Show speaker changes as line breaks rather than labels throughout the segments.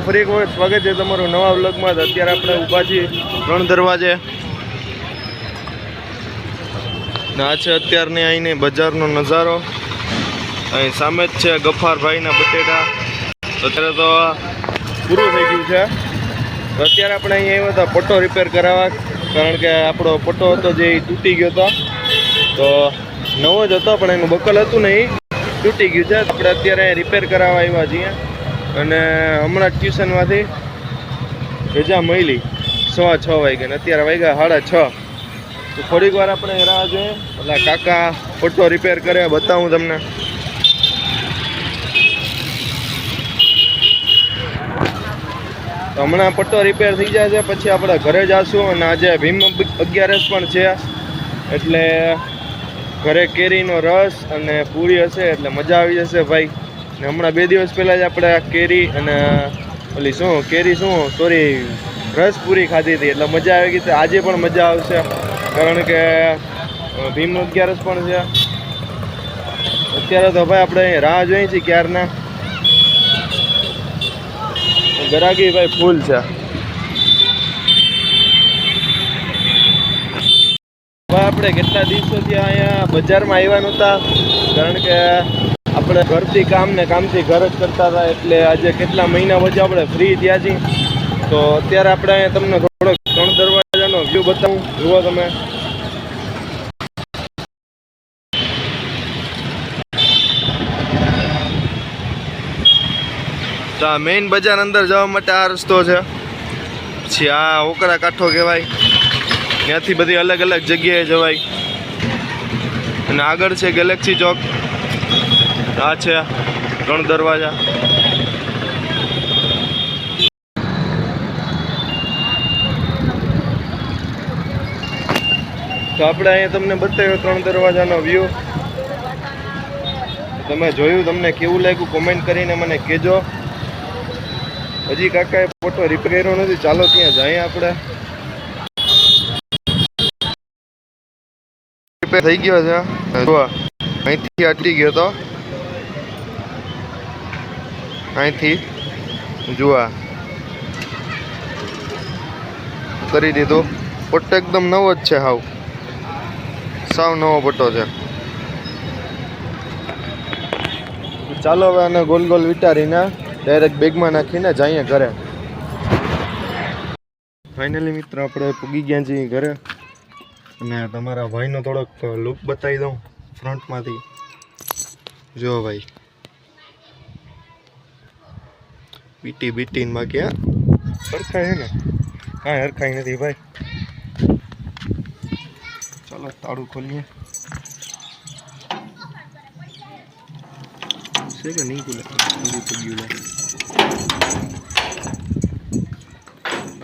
ફરી એક વખત સ્વાગત છે તમારું નવા વ્લોગમાં. અત્યારે આપણે ઊભા છીએ 3 દરવાજે. આ છે અત્યારની અહીંની બજારનો નજારો. અહીં સામે જ છે ગફારભાઈના બટેટા. અત્યારે તો પૂરું થઈ ગયું છે. અત્યારે આપણે અહીંયા આવ્યા હતા પટ્ટો રિપેર કરાવવા, કારણ કે આપણો પટ્ટો હતો જે તૂટી ગયો હતો. તો નવો જ હતો પણ એનું બકલ હતું ને એ તૂટી ગયું છે. આપણે અત્યારે રિપેર કરાવવા આવ્યા છીએ અને હમણાં જ ટ્યુશનમાંથી રજા મળી 6:15 વાગે ને અત્યારે વાગ્યા 6:30. તો થોડીક વાર આપણે રાહ જોઈએ એટલે કાકા પટ્ટો રિપેર કરે બતાવું તમને. હમણાં પટ્ટો રિપેર થઈ જશે પછી આપણે ઘરે જઈશું. અને આજે ભીમ 11 પણ છે એટલે ઘરે કેરીનો રસ અને પૂરી હશે એટલે મજા આવી જશે ભાઈ. ને હમણાં 2 દિવસ પહેલાં જ આપણે કેરી અને રસ પૂરી ખાધી હતી એટલે મજા આવી ગઈ. આજે પણ મજા આવશે કારણ કે ભીમ 11 પણ છે. અત્યારે તો ભાઈ આપણે રાહ જોઈએ છીએ ક્યારના. ગરાગી ભાઈ ફૂલ છે. આપણે કેટલા દિવસોથી અહીંયા બજારમાં આવ્યા નહોતા કારણ કે આપણે ઘરથી કામથી ઘર જ કરતા હતા. એટલે આજે કેટલા મહિના પછી આપણે ફ્રી થયા છીએ. તો અત્યારે આપણે અહીંયા તમને થોડોક 3 દરવાજાનો વ્યૂ બતાવું. જુઓ તમે. તો આ મેઇન બજાર અંદર જવા માટે આ રસ્તો છે. પછી આ ઓકરા કાંઠો કહેવાય. ત્યાંથી બધી અલગ અલગ જગ્યાએ જવાય. અને આગળ છે ગેલેક્સી ચોક. આ છે 3 દરવાજા. તો આપણે અહીંયા તમને બતાવ્યો 3 દરવાજાનો વ્યૂ. તમે જોયું, તમને કેવું લાગ્યું કોમેન્ટ કરીને મને કહેજો. હજી કાકાએ ફોટો રિપેર કર્યો નથી. ચાલો ત્યાં જઈએ આપણે. રિપેર થઈ ગયો છે. અહીંથી અટકી ગયો તો અહીંથી જુઓ કરી દીધું. પટ્ટો એકદમ નવો જ છે. સાવ નવો પટ્ટો છે. ચાલો હવે આને ગોલ ગોલ વિચારીને ડાયરેક્ટ બેગમાં નાખીને જઈએ ઘરે. ફાઇનલી મિત્ર આપણે પૂગી ગયા છીએ ઘરે. અને તમારા ભાઈનો થોડોક લુક બતાવી દઉં ફ્રન્ટમાંથી. જો ભાઈ બીટી બાકી હા હરખાય છે ને? હા હરખાઈ નથી ભાઈ. ચાલો તાળું ખોલીએ. છે કે નહીં ખુલે?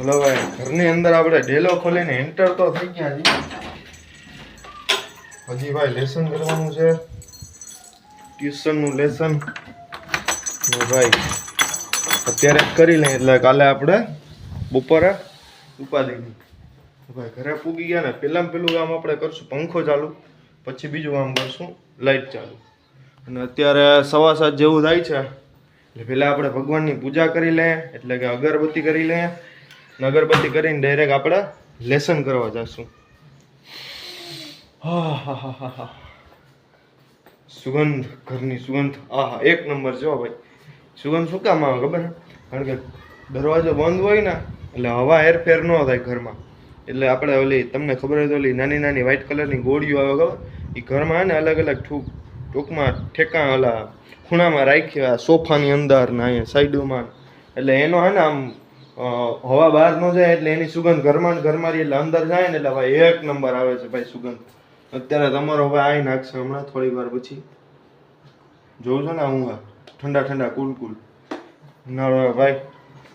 હલો ભાઈ, ઘરની અંદર આપણે ડેલો ખોલીને એન્ટર તો થઈ ગયા છીએ. હજી ભાઈ લેસન કરવાનું છે, ટ્યુશનનું લેસન. ભાઈ અત્યારે કરી લઈએ એટલે કાલે આપણે બપોરે ઉપાધિ નહીં. ભાઈ ઘરે પૂગી ગયા ને પહેલું કામ આપણે કરશું પંખો ચાલુ, પછી બીજું કામ કરશું લાઇટ ચાલુ. અને અત્યારે 7:15 જેવું થાય છે એટલે પહેલાં આપણે ભગવાનની પૂજા કરી લઈએ, એટલે કે અગરબત્તી કરી લઈએ. અગરબત્તી કરીને ડાયરેક્ટ આપણે લેસન કરવા જઈશું. હા સુગંધ, ઘરની સુગંધ આહા 1 નંબર છે ભાઈ. સુગંધ શું કામ આવે ખબર? કારણ કે દરવાજો બંધ હોય ને એટલે હવા હેરફેર ન થાય ઘરમાં. એટલે આપણે ઓલી તમને ખબર હોય તો ઓલી નાની વ્હાઈટ કલરની ગોળીઓ આવે ખબર? એ ઘરમાં ને અલગ અલગ ટૂંકમાં ઠેકાણ ઓલા ખૂણામાં રાખ્યા સોફાની અંદર ને અહીંયા સાઈડોમાં. એટલે એનો હે ને આમ હવા બહાર ન જાય એટલે એની સુગંધ ઘરમાં રહી એટલે અંદર જાય ને એટલે ભાઈ 1 નંબર આવે છે ભાઈ સુગંધ. અત્યારે તમારો ભાઈ આવી નાખશે હમણાં થોડી વાર પછી. જોઉં છો ને હું ઠંડા કુલ ઉનાળો ભાઈ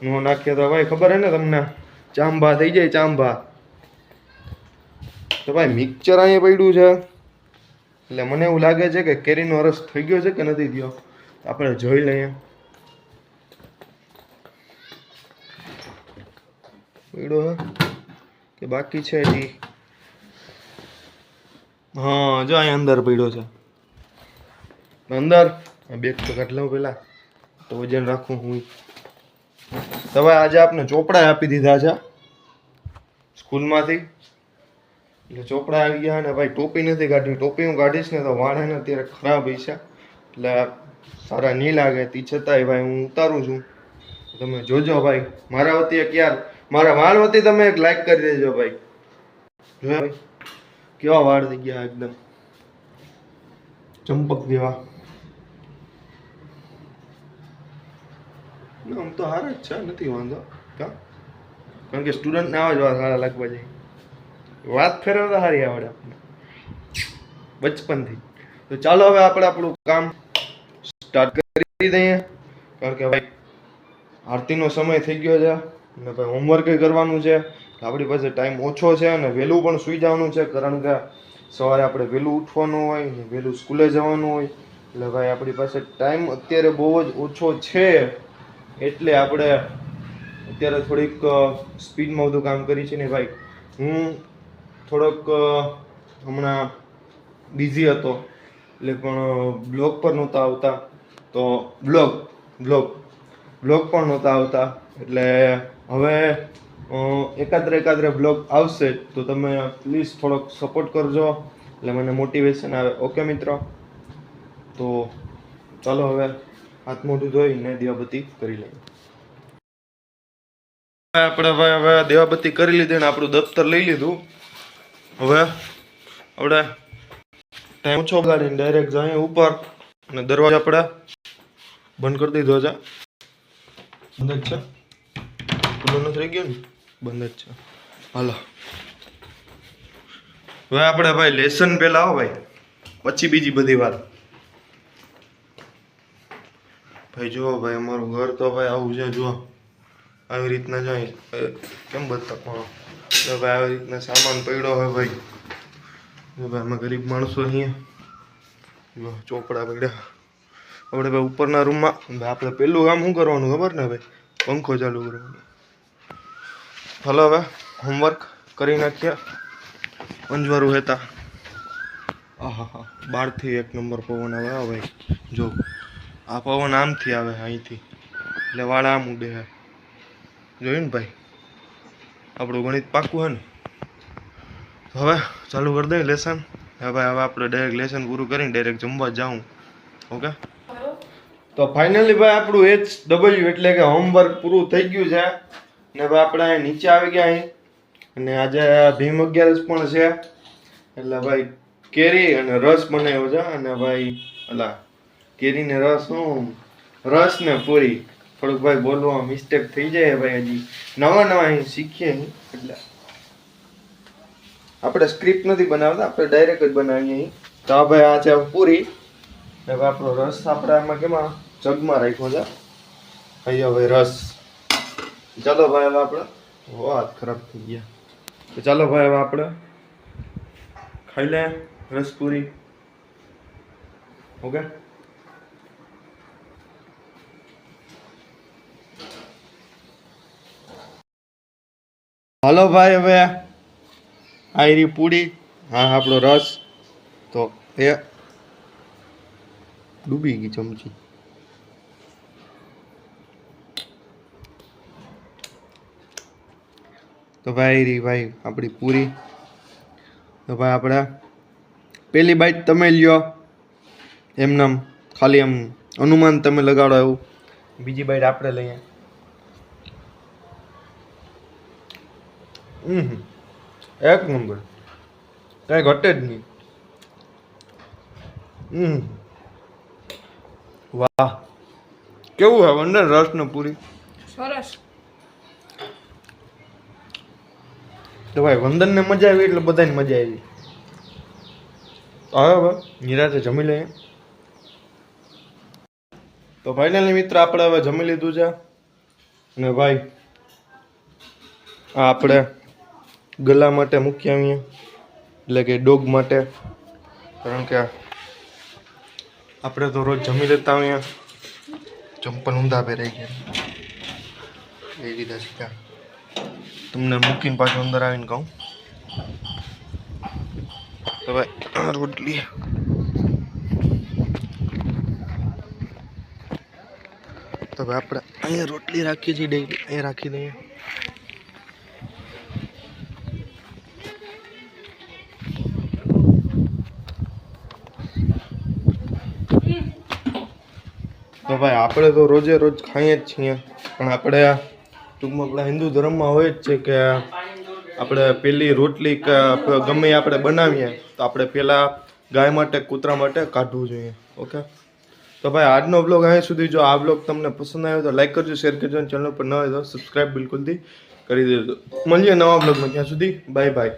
નો નાખીએ તો ભાઈ ખબર હે ને તમને ચાંબા થઈ જાય ચાંબા. તો ભાઈ મિક્સચર અહીંયા પડ્યું છે એટલે મને એવું લાગે છે કે કેરીનો રસ થઈ ગયો છે કે નથી થયો. આપણે જોઈ લઈએ. પડ્યો હે કે બાકી છે હજી? હા જો અહીંયા અંદર પડ્યો છે. અંદર બેગ તો કાઢ લઉં પહેલાં તો વજન રાખું હું. તો ભાઈ આજે આપણે ચોપડા આપી દીધા છે સ્કૂલમાંથી, એટલે ચોપડા આવી ગયા. અને ભાઈ ટોપી નથી કાઢી, ટોપી હું કાઢીશ ને તો વાળ હે ને અત્યારે ખરાબ હશે, એટલે સારા નહીં લાગે. તે છતાંય ભાઈ હું ઉતારું છું, તમે જોજો ભાઈ. મારા વતી એક યાર, મારા વાળ વતી તમે એક લાઈક કરી દેજો ભાઈ. જોયા ભાઈ કેવા વાળ થઈ ગયા એકદમ ચંપક જેવા. આમ તો હારા જ છે, નથી વાંધો કા, કારણ કે સ્ટુડન્ટને આવા જ વાત સારા લાગવા જાય. વાત ફેરવતા સારી આવડે આપણને બચપનથી. તો ચાલો હવે આપણે આપણું કામ સ્ટાર્ટ કરી દઈએ, કારણ કે ભાઈ આરતીનો સમય થઈ ગયો છે અને ભાઈ હોમવર્ક કરવાનું છે. આપણી પાસે ટાઈમ ઓછો છે અને વહેલું પણ સૂઈ જવાનું છે, કારણ કે સવારે આપણે વહેલું ઉઠવાનું હોય ને વહેલું સ્કૂલે જવાનું હોય. એટલે ભાઈ આપણી પાસે ટાઈમ અત્યારે બહુ જ ઓછો છે, એટલે આપણે અત્યારે થોડીક સ્પીડમાં બધું કામ કરી છે ને ભાઈ. હું થોડોક હમણાં બિઝી હતો, એટલે પણ બ્લોગ પર નહોતા આવતા, તો બ્લોગ પણ નહોતા આવતા. એટલે હવે એકાદરે બ્લોગ આવશે, તો તમે પ્લીઝ થોડોક સપોર્ટ કરજો, એટલે મને મોટિવેશન આવે. ઓકે મિત્રો, તો ચાલો હવે હાથ મોઢું ધોઈને દીવાબત્તી કરી લઈએ. આપણે હવે દીવાબત્તી કરી લીધી ને આપણું દફતર લઈ લીધું. હવે આપણે ટાઈમ ઓછો ગાડીને ડાયરેક્ટ જઈએ ઉપર, અને દરવાજો આપણે બંધ કરી દીધો છે. બંધ જ છે, ખુલ્લો નથી રહી ગયો ને, બંધ જ છે. હાલો હવે આપણે ભાઈ લેસન પહેલા આવો ભાઈ, પછી બીજી બધી વાત. ભાઈ જુઓ ભાઈ, અમારું ઘર તો ભાઈ આવું છે. જુઓ આવી રીતના જાય કેમ બતા પણ ભાઈ આવી રીતના સામાન પડ્યો હોય ભાઈ. જો ભાઈ અમે ગરીબ માણસો અહીંયા ચોપડા પડ્યા. આપણે ભાઈ ઉપરના રૂમમાં આપણે પહેલું કામ શું કરવાનું ખબર ને ભાઈ, પંખો ચાલુ કરવાનો. હાલો હવે હોમવર્ક કરી નાખ્યા. અંજવારું હેતા આહા બહારથી એક નંબર પવન આવે. હા ભાઈ જો આ પવન આમથી આવે અહીંથી, એટલે વાળા આમ ઉડે. જોયું ને ભાઈ, આપણું ગણિત પાકું હે ને. હવે ચાલુ કરી દઈએ લેસન. હવે આપણે ડાયરેક્ટ લેસન પૂરું કરીને ડાયરેક્ટ જમવા જાઉં. ઓકે, તો ફાઇનલી ભાઈ આપણું HW એટલે કે હોમવર્ક પૂરું થઈ ગયું છે ને ભાઈ આપણે અહીં નીચે આવી ગયા અહીં. અને આજે ભીમ 11 પણ છે, એટલે ભાઈ કેરી અને રસ બનાવ્યો છે. અને ભાઈ અલા કેરીને રસ, હું રસ ને પૂરી. થોડુંક ભાઈ બોલવા મિસ્ટેક થઈ જાય ભાઈ, હજી નવા અહીં શીખીએ અહીં, એટલે આપણે સ્ક્રિપ્ટ નથી બનાવતા, આપણે ડાયરેક્ટ જ બનાવીએ અહીં. તો ભાઈ આ છે પૂરી ને ભાઈ આપણો રસ આપણે આમાં કેમાં જગમાં રાખ્યો છે. અહીંયા ભાઈ રસ. ચાલો ભાઈ હવે આપણે હાથ ખરાબ થઈ ગયા, તો ચાલો ભાઈ હવે આપણે ખાઈ લે રસ પૂરી. ઓકે, હાલો ભાઈ હવે આયરી પૂરી, હા આપણો રસ તો એ ડૂબી ગઈ ચમચી. તો ભાઈ ભાઈ આપણી પૂરી. તો ભાઈ આપણે પહેલી બાઈટ તમે લ્યો, એમનામ ખાલી આમ અનુમાન તમે લગાડો એવું. બીજી બાઈટ આપણે લઈએ. એક નંબર, કઈ ઘટે જ નહીં. વાહ, કેવું હે વંદન રસ ને પૂરી?
સરસ.
તો ભાઈ વંદનને મજા આવી એટલે બધાને મજા આવી. હવે નિરાતે જમી લઈએ. તો ફાઇનલી મિત્ર આપણે હવે જમી લીધું છે. અને ભાઈ આ આપણે ગલા માટે મૂકી આવીએ, એટલે કે ડોગ માટે, કારણ કે આપણે તો રોજ જમી લેતા હોઈએ. ચંપલ ઊંધા પહેરાઈ ગયા એ રીતે સીધા તમને મૂકીને પાછું અંદર આવીને કહું. તો ભાઈ રોટલી તો ભાઈ આપણે અહીંયા રોટલી રાખીએ છીએ ડેઈલી, અહીંયા રાખી દઈએ. તો ભાઈ આપણે તો રોજે રોજ ખાઈએ જ છીએ, પણ આપણે ટૂંકમાં આપણા હિન્દુ ધર્મમાં હોય જ છે કે આપણે પેલી રોટલી કે ગમે આપણે બનાવીએ તો આપણે પહેલાં ગાય માટે કૂતરા માટે કાઢવું જોઈએ. ઓકે, તો ભાઈ આજનો બ્લોગ અહીં સુધી. જો આ બ્લોગ તમને પસંદ આવ્યો તો લાઈક કરજો, શેર કરજો, અને ચેનલ પર ન હોય તો સબસ્ક્રાઈબ બિલકુલથી કરી દેજો. મળીએ નવા બ્લોગમાં, ત્યાં સુધી બાય બાય.